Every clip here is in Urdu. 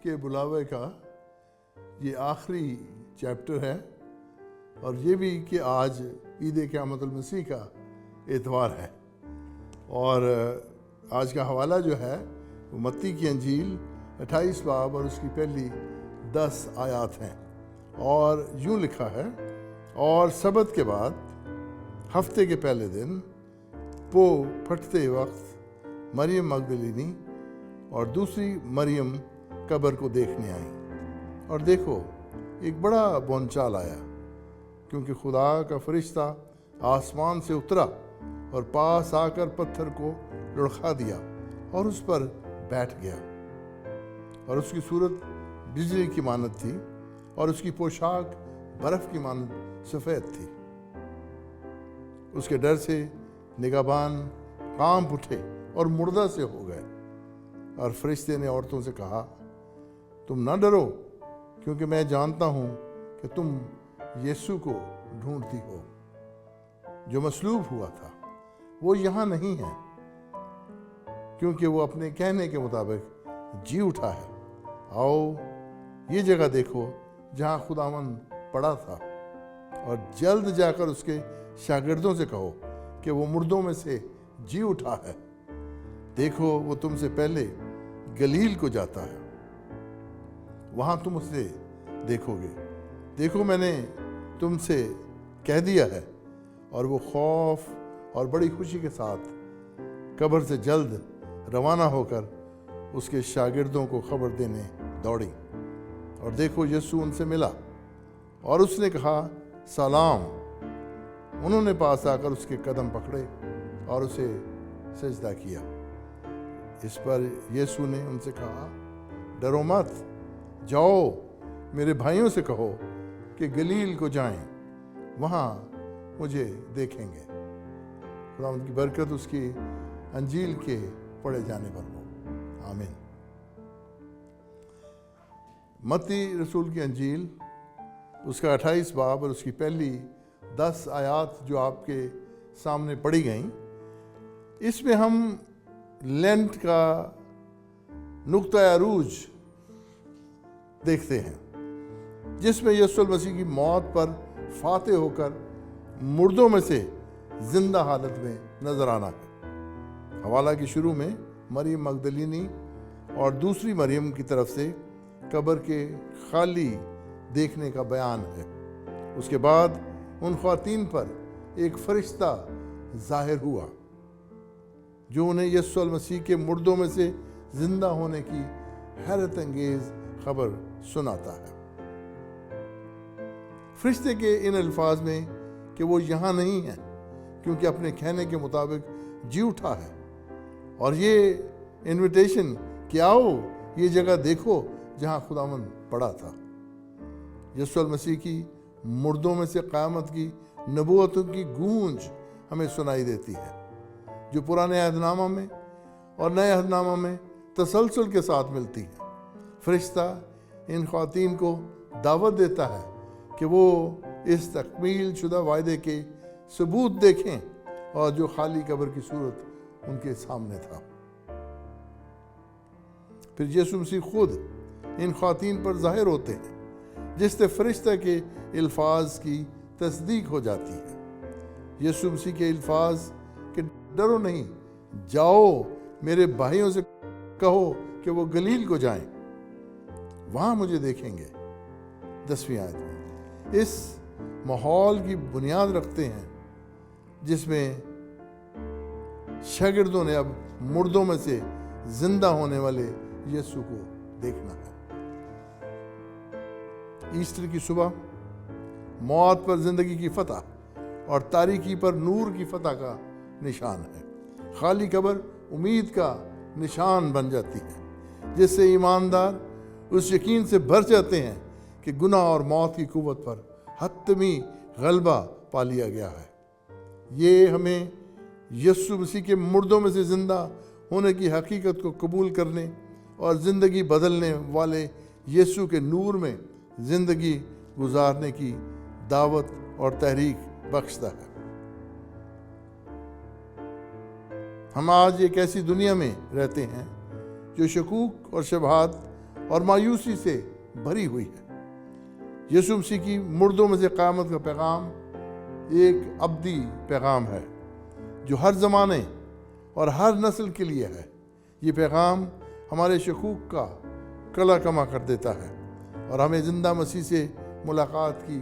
کے بلاوے کا یہ آخری چیپٹر ہے، اور یہ بھی کہ آج عید قیامت المسیح کا اتوار ہے، اور آج کا حوالہ جو ہے وہ متی کی انجیل 28 باب اور اس کی پہلی 10 آیات ہیں، اور یوں لکھا ہے: اور سبت کے بعد ہفتے کے پہلے دن پو پھٹتے وقت مریم مگدلینی اور دوسری مریم قبر کو دیکھنے آئیں، اور دیکھو ایک بڑا بونچال آیا، کیونکہ خدا کا فرشتہ آسمان سے اترا اور پاس آ کر پتھر کو لڑکھا دیا اور اس پر بیٹھ گیا، اور اس کی صورت بجلی کی مانند تھی اور اس کی پوشاک برف کی مانند سفید تھی۔ اس کے ڈر سے نگہبان کانپ اٹھے اور مردہ سے ہو گئے، اور فرشتے نے عورتوں سے کہا: تم نہ ڈرو، کیونکہ میں جانتا ہوں کہ تم یسوع کو ڈھونڈتی ہو، جو مصلوب ہوا تھا۔ وہ یہاں نہیں ہے، کیونکہ وہ اپنے کہنے کے مطابق جی اٹھا ہے۔ آؤ یہ جگہ دیکھو جہاں خداوند پڑا تھا، اور جلد جا کر اس کے شاگردوں سے کہو کہ وہ مردوں میں سے جی اٹھا ہے۔ دیکھو وہ تم سے پہلے گلیل کو جاتا ہے، وہاں تم اسے دیکھو گے۔ دیکھو میں نے تم سے کہہ دیا ہے۔ اور وہ خوف اور بڑی خوشی کے ساتھ قبر سے جلد روانہ ہو کر اس کے شاگردوں کو خبر دینے دوڑی، اور دیکھو یسوع ان سے ملا، اور اس نے کہا: سلام۔ انہوں نے پاس آ کر اس کے قدم پکڑے اور اسے سجدہ کیا۔ اس پر یسوع نے ان سے کہا: ڈرو مت، جاؤ میرے بھائیوں سے کہو کہ گلیل کو جائیں، وہاں مجھے دیکھیں گے۔ خداوند کی برکت اس کی انجیل کے پڑھے جانے پر ہو، آمین۔ متی رسول کی انجیل اس کا 28 باب اور اس کی پہلی 10 آیات جو آپ کے سامنے پڑھی گئیں، اس میں ہم لینٹ کا نقطۂ عروج دیکھتے ہیں، جس میں یسوع المسیح کی موت پر فاتح ہو کر مردوں میں سے زندہ حالت میں نظر آنا ہے۔ حوالہ کی شروع میں مریم مگدلینی اور دوسری مریم کی طرف سے قبر کے خالی دیکھنے کا بیان ہے۔ اس کے بعد ان خواتین پر ایک فرشتہ ظاہر ہوا جو انہیں یسوع المسیح کے مردوں میں سے زندہ ہونے کی حیرت انگیز خبر سناتا ہے۔ فرشتے کے ان الفاظ میں کہ وہ یہاں نہیں ہے، کیونکہ اپنے کہنے کے مطابق جی اٹھا ہے، اور یہ انویٹیشن کہ آؤ یہ جگہ دیکھو جہاں خداوند پڑا تھا۔ یسوع المسیح کی مردوں میں سے قیامت کی نبوتوں کی گونج ہمیں سنائی دیتی ہے، جو پرانے عہد نامہ میں اور نئے عہد نامہ میں تسلسل کے ساتھ ملتی ہے۔ فرشتہ ان خواتین کو دعوت دیتا ہے کہ وہ اس تکمیل شدہ وعدے کے ثبوت دیکھیں، اور جو خالی قبر کی صورت ان کے سامنے تھا۔ پھر یسوع مسیح خود ان خواتین پر ظاہر ہوتے ہیں، جس سے فرشتہ کے الفاظ کی تصدیق ہو جاتی ہے۔ یسوع مسیح کے الفاظ کہ ڈرو نہیں، جاؤ میرے بھائیوں سے کہو کہ وہ گلیل کو جائیں، وہاں مجھے دیکھیں گے، 10ویں آیت میں اس ماحول کی بنیاد رکھتے ہیں جس میں شاگردوں نے اب مردوں میں سے زندہ ہونے والے یسوع کو دیکھنا ہے۔ ایسٹر کی صبح موت پر زندگی کی فتح اور تاریکی پر نور کی فتح کا نشان ہے۔ خالی قبر امید کا نشان بن جاتی ہے، جس سے ایماندار اس یقین سے بھر جاتے ہیں کہ گناہ اور موت کی قوت پر حتمی غلبہ پا لیا گیا ہے۔ یہ ہمیں یسوع مسیح کے مردوں میں سے زندہ ہونے کی حقیقت کو قبول کرنے اور زندگی بدلنے والے یسوع کے نور میں زندگی گزارنے کی دعوت اور تحریک بخشتا ہے۔ ہم آج ایک ایسی دنیا میں رہتے ہیں جو شکوک اور شبہات اور مایوسی سے بھری ہوئی ہے۔ یسوع مسیح کی مردوں میں سے قیامت کا پیغام ایک ابدی پیغام ہے جو ہر زمانے اور ہر نسل کے لیے ہے۔ یہ پیغام ہمارے شکوک کا کلا کما کر دیتا ہے اور ہمیں زندہ مسیح سے ملاقات کی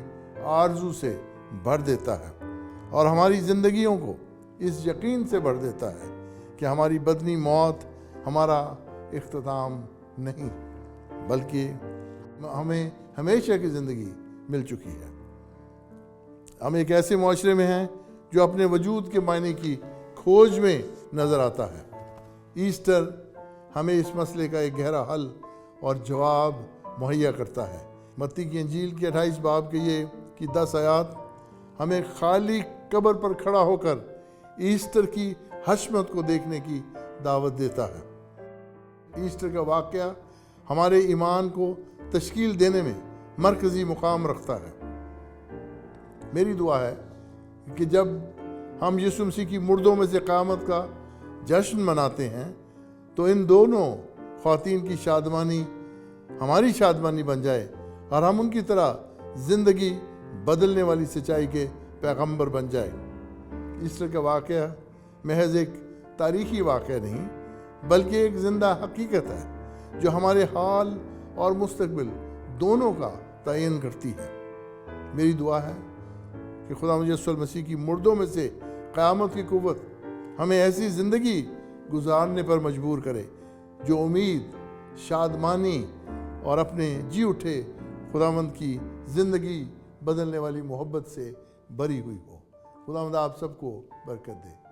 آرزو سے بھر دیتا ہے، اور ہماری زندگیوں کو اس یقین سے بھر دیتا ہے کہ ہماری بدنی موت ہمارا اختتام نہیں، بلکہ ہمیں ہمیشہ کی زندگی مل چکی ہے۔ ہم ایک ایسے معاشرے میں ہیں جو اپنے وجود کے معنی کی کھوج میں نظر آتا ہے۔ ایسٹر ہمیں اس مسئلے کا ایک گہرا حل اور جواب مہیا کرتا ہے۔ متی کی انجیل کے 28 باب کی 10 آیات ہمیں خالی قبر پر کھڑا ہو کر ایسٹر کی حشمت کو دیکھنے کی دعوت دیتا ہے۔ ایسٹر کا واقعہ ہمارے ایمان کو تشکیل دینے میں مرکزی مقام رکھتا ہے۔ میری دعا ہے کہ جب ہم یسوع مسیح کی مردوں میں سے قیامت کا جشن مناتے ہیں تو ان دونوں خواتین کی شادمانی ہماری شادمانی بن جائے اور ہم ان کی طرح زندگی بدلنے والی سچائی کے پیغمبر بن جائے۔ ایسٹر کا واقعہ محض ایک تاریخی واقعہ نہیں بلکہ ایک زندہ حقیقت ہے جو ہمارے حال اور مستقبل دونوں کا تعین کرتی ہے۔ میری دعا ہے کہ خدا یسوع مسیح کی مردوں میں سے قیامت کی قوت ہمیں ایسی زندگی گزارنے پر مجبور کرے جو امید، شادمانی اور اپنے جی اٹھے خداوند کی زندگی بدلنے والی محبت سے بھری ہوئی ہو۔ خداوند آپ سب کو برکت دے۔